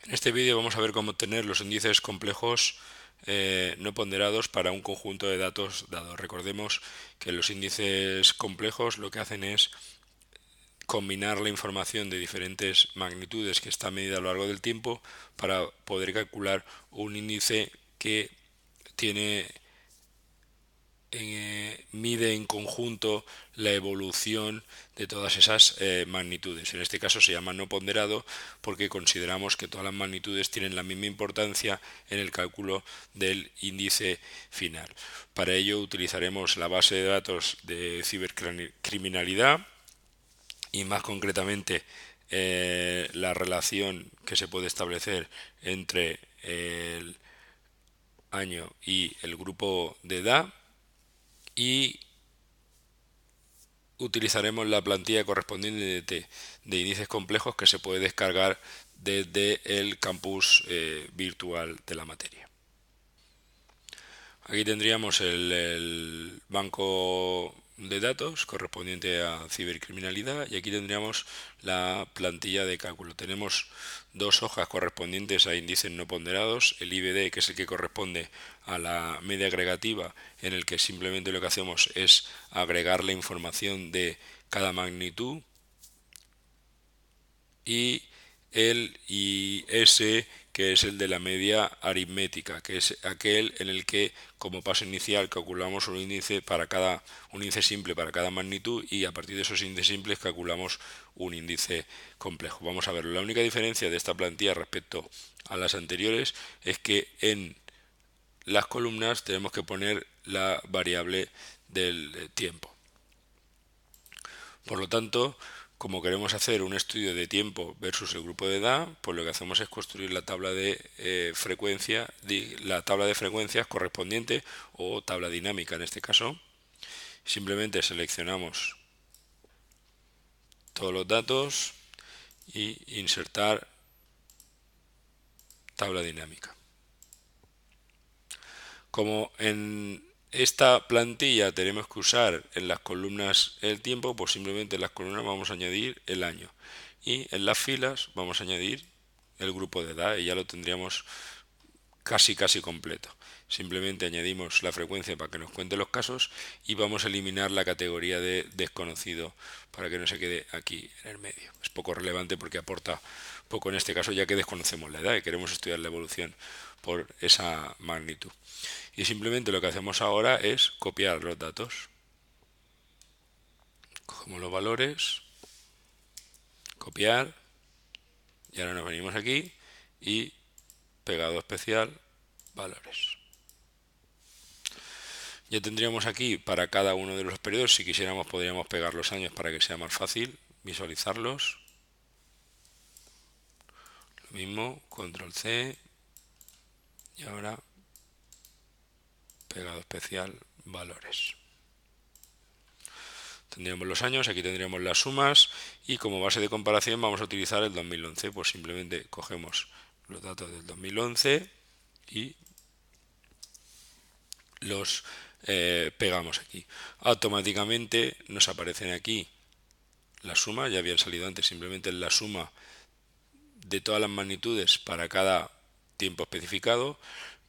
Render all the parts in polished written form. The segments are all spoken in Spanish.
En este vídeo vamos a ver cómo obtener los índices complejos no ponderados para un conjunto de datos dados. Recordemos que los índices complejos lo que hacen es combinar la información de diferentes magnitudes que está medida a lo largo del tiempo para poder calcular un índice que tiene mide en conjunto la evolución de todas esas magnitudes. En este caso se llama no ponderado porque consideramos que todas las magnitudes tienen la misma importancia en el cálculo del índice final. Para ello utilizaremos la base de datos de cibercriminalidad y más concretamente la relación que se puede establecer entre el año y el grupo de edad, y utilizaremos la plantilla correspondiente de índices complejos que se puede descargar desde el campus virtual de la materia. Aquí tendríamos el banco de datos correspondiente a cibercriminalidad y aquí tendríamos la plantilla de cálculo. Tenemos dos hojas correspondientes a índices no ponderados, el IBD, que es el que corresponde a la media agregativa, en el que simplemente lo que hacemos es agregar la información de cada magnitud, y el IS, que es el de la media aritmética, que es aquel en el que como paso inicial calculamos un índice simple para cada magnitud, y a partir de esos índices simples calculamos un índice complejo. Vamos a ver, la única diferencia de esta plantilla respecto a las anteriores es que en las columnas tenemos que poner la variable del tiempo. Por lo tanto, como queremos hacer un estudio de tiempo versus el grupo de edad, pues lo que hacemos es construir la tabla de la tabla de frecuencias correspondiente, o tabla dinámica en este caso. Simplemente seleccionamos todos los datos y insertar tabla dinámica. Como en esta plantilla tenemos que usar en las columnas el tiempo, pues simplemente en las columnas vamos a añadir el año, y en las filas vamos a añadir el grupo de edad, y ya lo tendríamos casi completo. Simplemente añadimos la frecuencia para que nos cuente los casos y vamos a eliminar la categoría de desconocido para que no se quede aquí en el medio. Es poco relevante porque aporta poco en este caso, ya que desconocemos la edad y queremos estudiar la evolución por esa magnitud. Y simplemente lo que hacemos ahora es copiar los datos. Cogemos los valores, copiar, y ahora nos venimos aquí y pegado especial, valores. Ya tendríamos aquí para cada uno de los periodos, si quisiéramos podríamos pegar los años para que sea más fácil visualizarlos. Lo mismo, control C, y ahora pegado especial, valores. Tendríamos los años, aquí tendríamos las sumas, y como base de comparación vamos a utilizar el 2011. Pues simplemente cogemos los datos del 2011 y los pegamos aquí. Automáticamente nos aparecen aquí las sumas, ya habían salido antes, simplemente la suma de todas las magnitudes para cada tiempo especificado,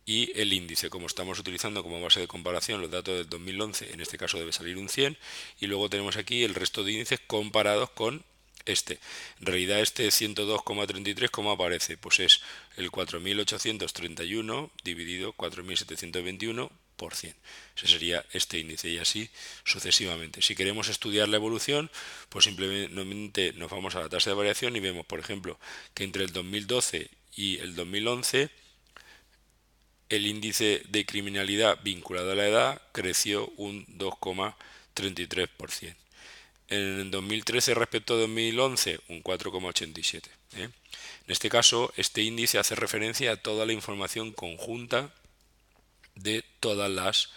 y el índice. Como estamos utilizando como base de comparación los datos del 2011, en este caso debe salir un 100, y luego tenemos aquí el resto de índices comparados con este. En realidad este 102,33, ¿cómo aparece? Pues es el 4.831 dividido 4.721 por 100. Ese sería este índice, y así sucesivamente. Si queremos estudiar la evolución, pues simplemente nos vamos a la tasa de variación y vemos, por ejemplo, que entre el 2012 y el 2011 el índice de criminalidad vinculado a la edad creció un 2,33%. En el 2013 respecto a 2011, un 4,87%. En este caso, este índice hace referencia a toda la información conjunta de todas las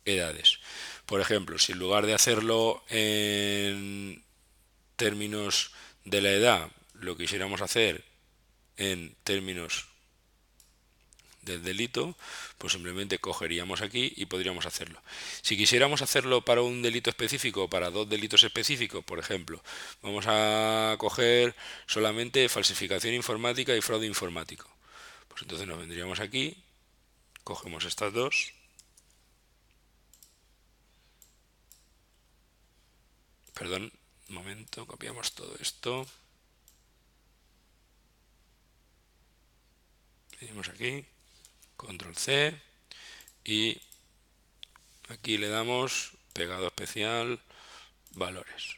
edades. Por ejemplo, si en lugar de hacerlo en términos de la edad, lo quisiéramos hacer en términos del delito, pues simplemente cogeríamos aquí y podríamos hacerlo. Si quisiéramos hacerlo para un delito específico o para dos delitos específicos, por ejemplo, vamos a coger solamente falsificación informática y fraude informático. Pues entonces nos vendríamos aquí, cogemos estas dos, perdón, un momento, copiamos todo esto, venimos aquí, control C y aquí le damos pegado especial, valores.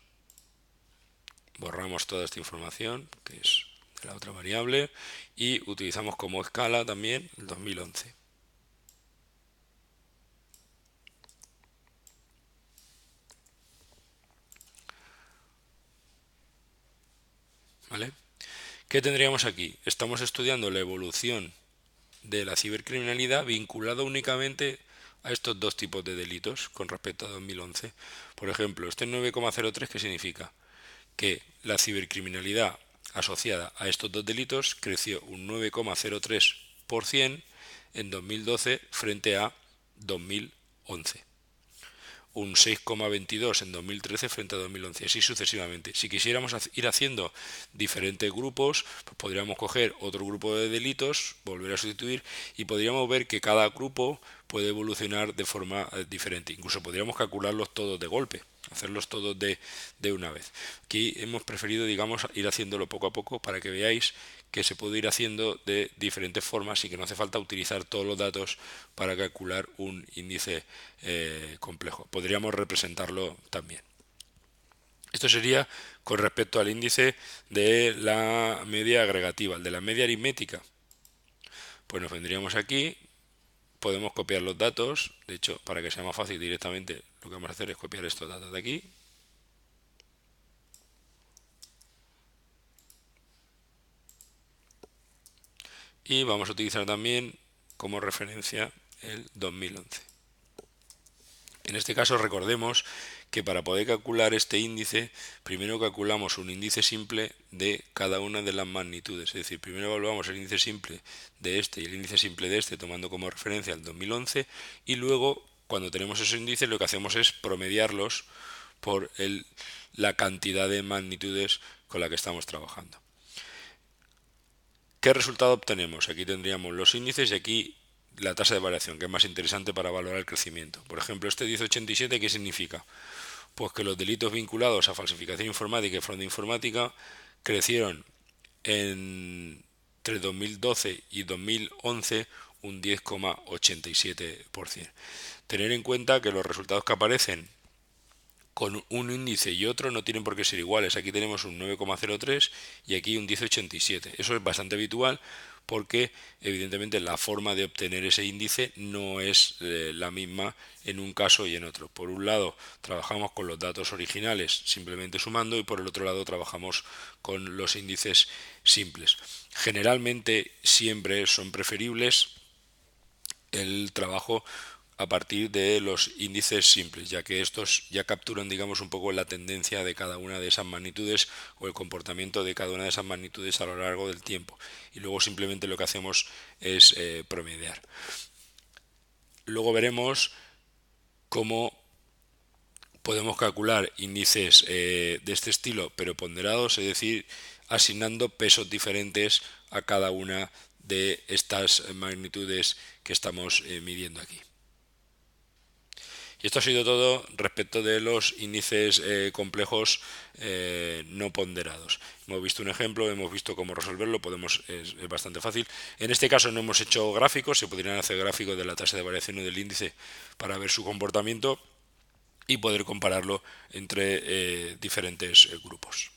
Borramos toda esta información que es de la otra variable y utilizamos como escala también el 2011. ¿Vale? ¿Qué tendríamos aquí? Estamos estudiando la evolución de la cibercriminalidad vinculada únicamente a estos dos tipos de delitos con respecto a 2011. Por ejemplo, este 9,03, ¿qué significa? Que la cibercriminalidad asociada a estos dos delitos creció un 9,03% en 2012 frente a 2011. Un 6,22 en 2013 frente a 2011, así sucesivamente. Si quisiéramos ir haciendo diferentes grupos, pues podríamos coger otro grupo de delitos, volver a sustituir y podríamos ver que cada grupo puede evolucionar de forma diferente. Incluso podríamos calcularlos todos de golpe, hacerlos todos de una vez. Aquí hemos preferido, digamos, ir haciéndolo poco a poco para que veáis que se puede ir haciendo de diferentes formas y que no hace falta utilizar todos los datos para calcular un índice complejo. Podríamos representarlo también. Esto sería con respecto al índice de la media agregativa, el de la media aritmética. Pues nos vendríamos aquí, podemos copiar los datos, de hecho, para que sea más fácil directamente, lo que vamos a hacer es copiar estos datos de aquí. Y vamos a utilizar también como referencia el 2011. En este caso recordemos que para poder calcular este índice, primero calculamos un índice simple de cada una de las magnitudes. Es decir, primero evaluamos el índice simple de este y el índice simple de este tomando como referencia el 2011 y luego, cuando tenemos esos índices, lo que hacemos es promediarlos por la cantidad de magnitudes con la que estamos trabajando. ¿Qué resultado obtenemos? Aquí tendríamos los índices y aquí la tasa de variación, que es más interesante para valorar el crecimiento. Por ejemplo, este 1087, ¿qué significa? Pues que los delitos vinculados a falsificación informática y fraude informática crecieron entre 2012 y 2011 un 10,87%. Tener en cuenta que los resultados que aparecen con un índice y otro no tienen por qué ser iguales. Aquí tenemos un 9,03 y aquí un 10,87. Eso es bastante habitual porque evidentemente la forma de obtener ese índice no es la misma en un caso y en otro. Por un lado trabajamos con los datos originales simplemente sumando y por el otro lado trabajamos con los índices simples. Generalmente siempre son preferibles el trabajo a partir de los índices simples, ya que estos ya capturan, digamos, un poco la tendencia de cada una de esas magnitudes o el comportamiento de cada una de esas magnitudes a lo largo del tiempo. Y luego simplemente lo que hacemos es promediar. Luego veremos cómo podemos calcular índices de este estilo, pero ponderados, es decir, asignando pesos diferentes a cada una de estas magnitudes que estamos midiendo aquí. Y esto ha sido todo respecto de los índices complejos no ponderados. Hemos visto un ejemplo, hemos visto cómo resolverlo, es bastante fácil. En este caso no hemos hecho gráficos, se podrían hacer gráficos de la tasa de variación del índice para ver su comportamiento y poder compararlo entre diferentes grupos.